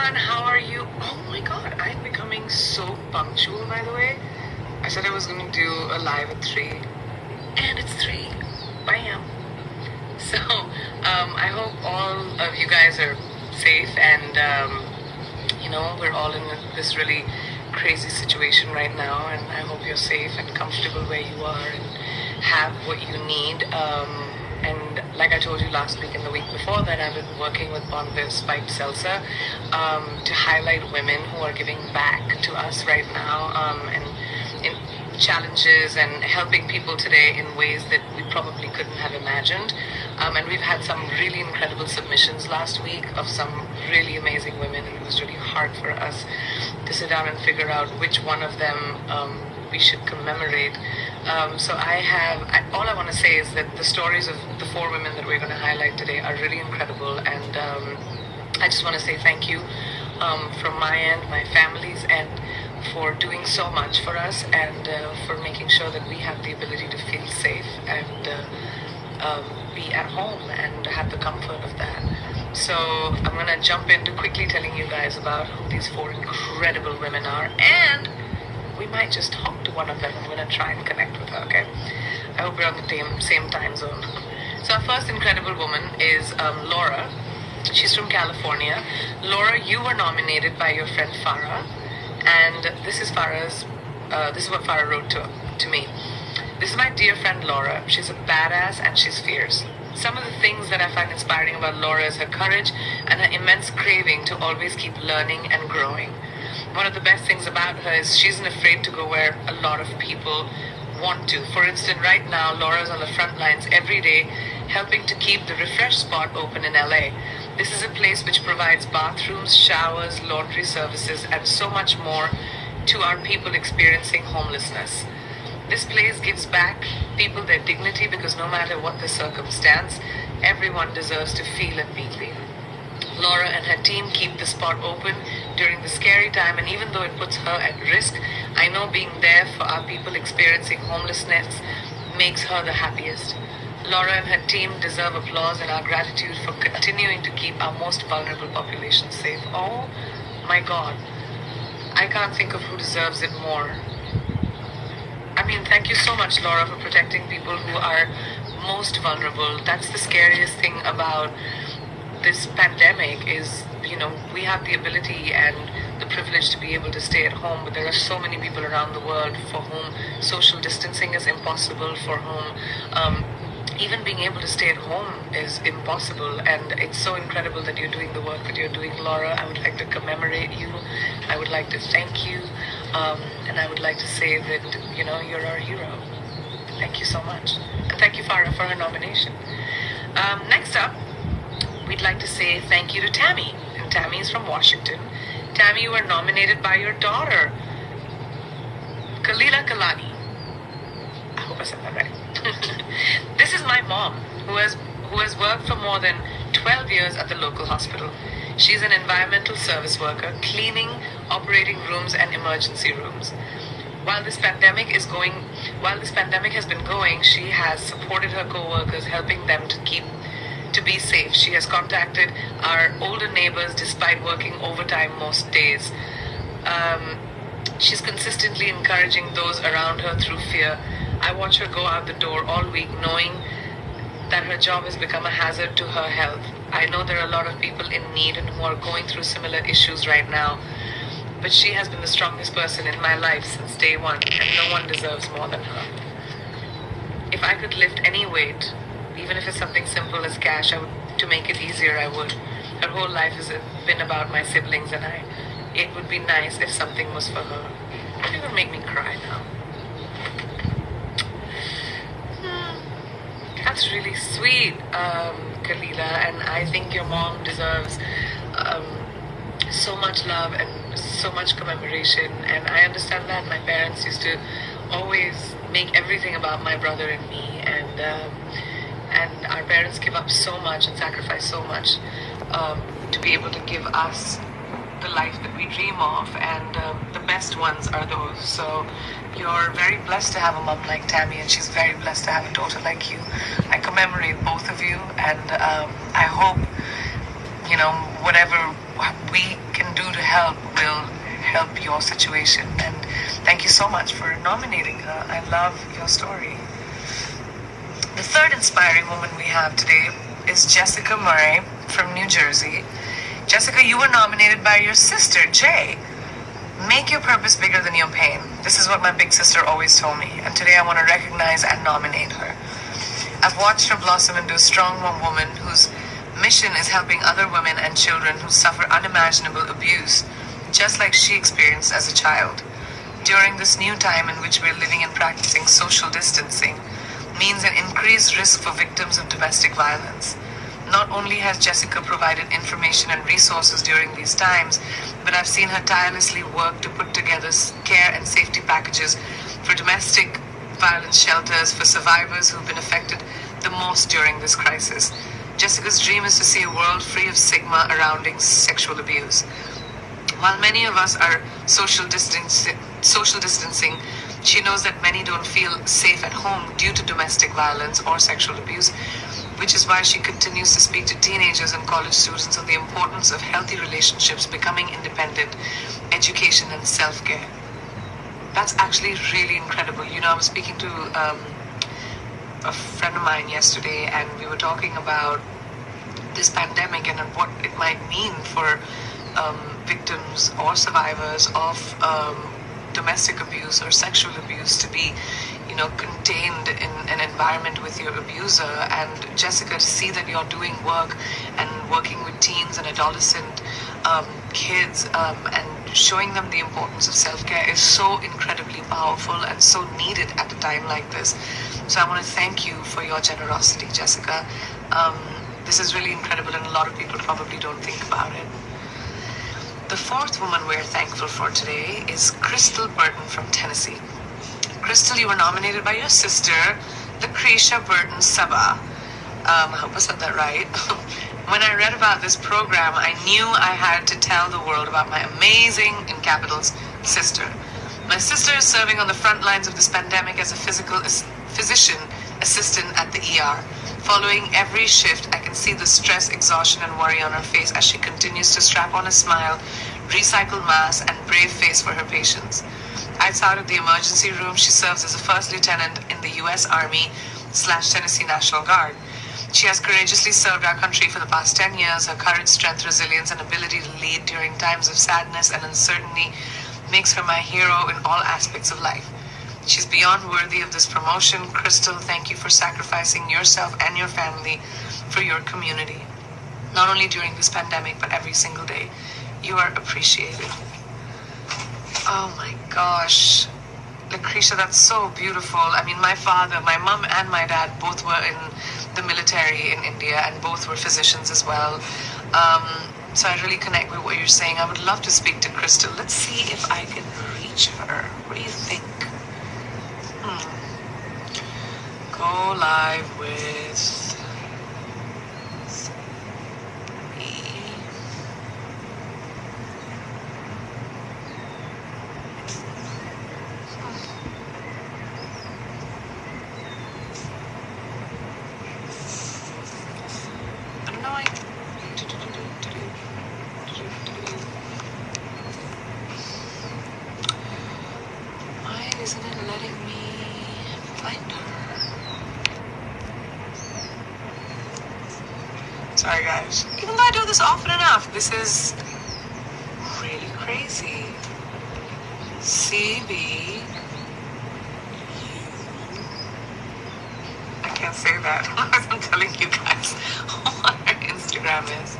everyone, how are you? Oh my god, I'm becoming so punctual, by the way. I said I was going to do a live at 3, and it's 3. Bam. So, I hope all of you guys are safe, and, we're all in this really crazy situation right now, and I hope you're safe and comfortable where you are and have what you need. And like I told you last week and the week before that, I've been working with Bonviv Spiked Seltzer to highlight women who are giving back to us right now, and in challenges and helping people today in ways that we probably couldn't have imagined. And we've had some really incredible submissions last week of some really amazing women, and it was really hard for us to sit down and figure out which one of them we should commemorate. So all I want to say is that the stories of the 4 women that we're going to highlight today are really incredible, and I just want to say thank you from my end, my family's end, for doing so much for us, and for making sure that we have the ability to feel safe and be at home and have the comfort of that. So I'm going to jump into quickly telling you guys about who these 4 incredible women are, and we might just talk to one of them. I'm going to try and connect with her, okay? I hope we're on the same time zone. So our first incredible woman is Laura. She's from California. Laura, you were nominated by your friend Farah, and this is what Farah wrote to me. This is my dear friend Laura. She's a badass and she's fierce. Some of the things that I find inspiring about Laura is her courage and her immense craving to always keep learning and growing. One of the best things about her is she isn't afraid to go where a lot of people want to. For instance, right now, Laura's on the front lines every day helping to keep the Refresh spot open in LA. This is a place which provides bathrooms, showers, laundry services, and so much more to our people experiencing homelessness. This place gives back people their dignity because no matter what the circumstance, everyone deserves to feel and be clean. Laura and her team keep the spot open during the scary time, and even though it puts her at risk, I know being there for our people experiencing homelessness makes her the happiest. Laura and her team deserve applause and our gratitude for continuing to keep our most vulnerable population safe. Oh my God, I can't think of who deserves it more. I mean, thank you so much, Laura, for protecting people who are most vulnerable. That's the scariest thing about this pandemic is, we have the ability and the privilege to be able to stay at home, but there are so many people around the world for whom social distancing is impossible, for whom even being able to stay at home is impossible. And it's so incredible that you're doing the work that you're doing, Laura. I would like to commemorate you. I would like to thank you. And I would like to say that, you're our hero. Thank you so much. And thank you, Farah, for her nomination. Next up, we'd like to say thank you to Tammy. And Tammy is from Washington. Tammy, you were nominated by your daughter, Kalila Kalani. I hope I said that right. This is my mom, who has worked for more than 12 years at the local hospital. She's an environmental service worker, cleaning, operating rooms and emergency rooms. While this pandemic has been going, she has supported her co-workers, helping them to be safe. She has contacted our older neighbors despite working overtime most days. She's consistently encouraging those around her through fear. I watch her go out the door all week knowing that her job has become a hazard to her health. I know there are a lot of people in need and who are going through similar issues right now, but she has been the strongest person in my life since day one, and no one deserves more than her. If I could lift any weight, even if it's something simple as cash, to make it easier, I would. Her whole life has been about my siblings and I. It would be nice if something was for her. You're gonna make me cry now. That's really sweet, Kalila, and I think your mom deserves so much love and so much commemoration, and I understand that. My parents used to always make everything about my brother and me, and our parents give up so much and sacrifice so much to be able to give us the life that we dream of, and the best ones are those. So you're very blessed to have a mom like Tammy, and she's very blessed to have a daughter like you. I commemorate both of you, and I hope, whatever we can can do to help will help your situation. And thank you so much for nominating her. I love your story. The third inspiring woman we have today is Jessica Murray from New Jersey. Jessica, you were nominated by your sister, Jay. Make your purpose bigger than your pain. This is what my big sister always told me, and today I want to recognize and nominate her. I've watched her blossom into a strong woman whose mission is helping other women and children who suffer unimaginable abuse, just like she experienced as a child. During this new time in which we're living and practicing social distancing, means an increased risk for victims of domestic violence. Not only has Jessica provided information and resources during these times, but I've seen her tirelessly work to put together care and safety packages for domestic violence shelters for survivors who've been affected the most during this crisis. Jessica's dream is to see a world free of stigma surrounding sexual abuse. While many of us are social distancing, she knows that many don't feel safe at home due to domestic violence or sexual abuse, which is why she continues to speak to teenagers and college students on the importance of healthy relationships, becoming independent, education, and self-care. That's actually really incredible. You know, I was speaking to a friend of mine yesterday, and we were talking about this pandemic and what it might mean for victims or survivors of domestic abuse or sexual abuse to be, you know, contained in an environment with your abuser. And Jessica, to see that you're doing work and working with teens and adolescent kids and showing them the importance of self-care is so incredibly powerful and so needed at a time like this. So I want to thank you for your generosity, Jessica. This is really incredible, and a lot of people probably don't think about it. The fourth woman we're thankful for today is Crystal Burton from Tennessee. Crystal, you were nominated by your sister, Lucretia Burton Saba. I hope I said that right. When I read about this program, I knew I had to tell the world about my amazing, in capitals, sister. My sister is serving on the front lines of this pandemic as a physician assistant at the ER. Following every shift, I can see the stress, exhaustion, and worry on her face as she continues to strap on a smile, recycle masks, and brave face for her patients. Outside of the emergency room, she serves as a first lieutenant in the U.S. Army/Tennessee National Guard. She has courageously served our country for the past 10 years. Her courage, strength, resilience, and ability to lead during times of sadness and uncertainty makes her my hero in all aspects of life. She's beyond worthy of this promotion. Crystal, thank you for sacrificing yourself and your family for your community, not only during this pandemic, but every single day. You are appreciated. Oh my gosh. Lucretia, that's so beautiful. I mean, my father, my mom, and my dad both were in the military in India, and both were physicians as well. So I really connect with what you're saying. I would love to speak to Crystal. Let's see if I can reach her. What do you think? Go live with me. I don't know. Why isn't it letting me find her? Sorry guys. Even though I do this often enough, this is really crazy. CB. I can't say that. I'm telling you guys what her Instagram is.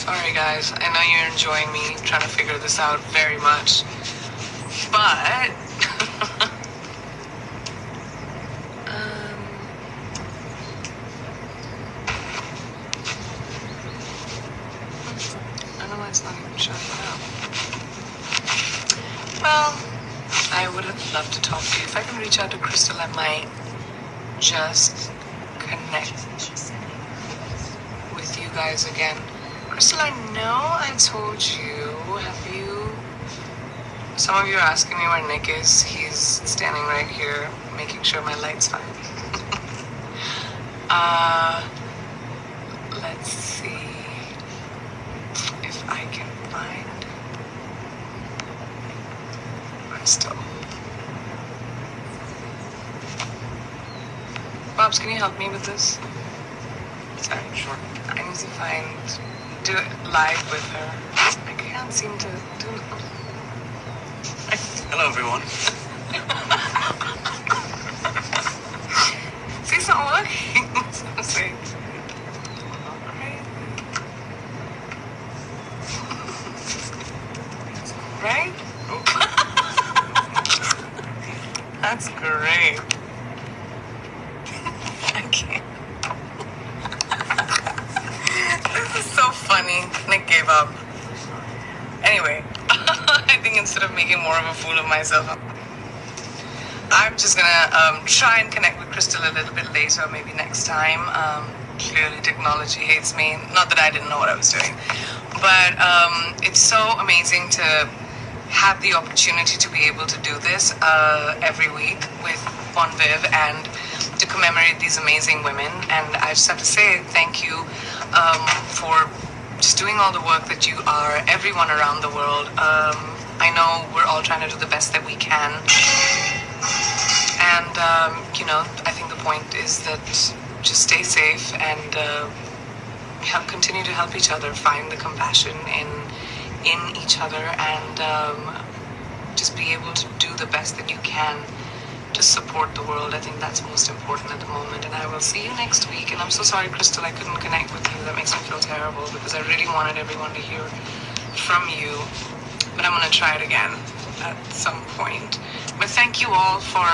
Sorry guys, I know you're enjoying me trying to figure this out very much, but I don't know why it's not even showing up. Well, I would have loved to talk to you. If I can reach out to Crystal, I might. just connect with you guys again. Crystal, I know I told you, have you... Some of you are asking me where Nick is. He's standing right here, making sure my light's fine. Let's see if I can find Crystal. Bobs, can you help me with this? Sorry. Sure. I need to do it live with her. I can't seem to do it. Hello, everyone. See, it's not working. I'm saying. Right? That's great. I can't. This is so funny. Nick gave up. Anyway, I think instead of making more of a fool of myself, I'm just gonna try and connect with Crystal a little bit later, maybe next time. Clearly technology hates me. Not that I didn't know what I was doing. But it's so amazing to have the opportunity to be able to do this every week with Bon Viv and to commemorate these amazing women. And I just have to say thank you for just doing all the work that you are, everyone around the world. I know we're all trying to do the best that we can. And, I think the point is that just stay safe and continue to help each other, find the compassion in each other, and just be able to do the best that you can to support the world. I think that's most important at the moment. And I will see you next week. And I'm so sorry, Crystal, I couldn't connect with you. That makes me feel terrible because I really wanted everyone to hear from you. But I'm going to try it again at some point. But thank you all for...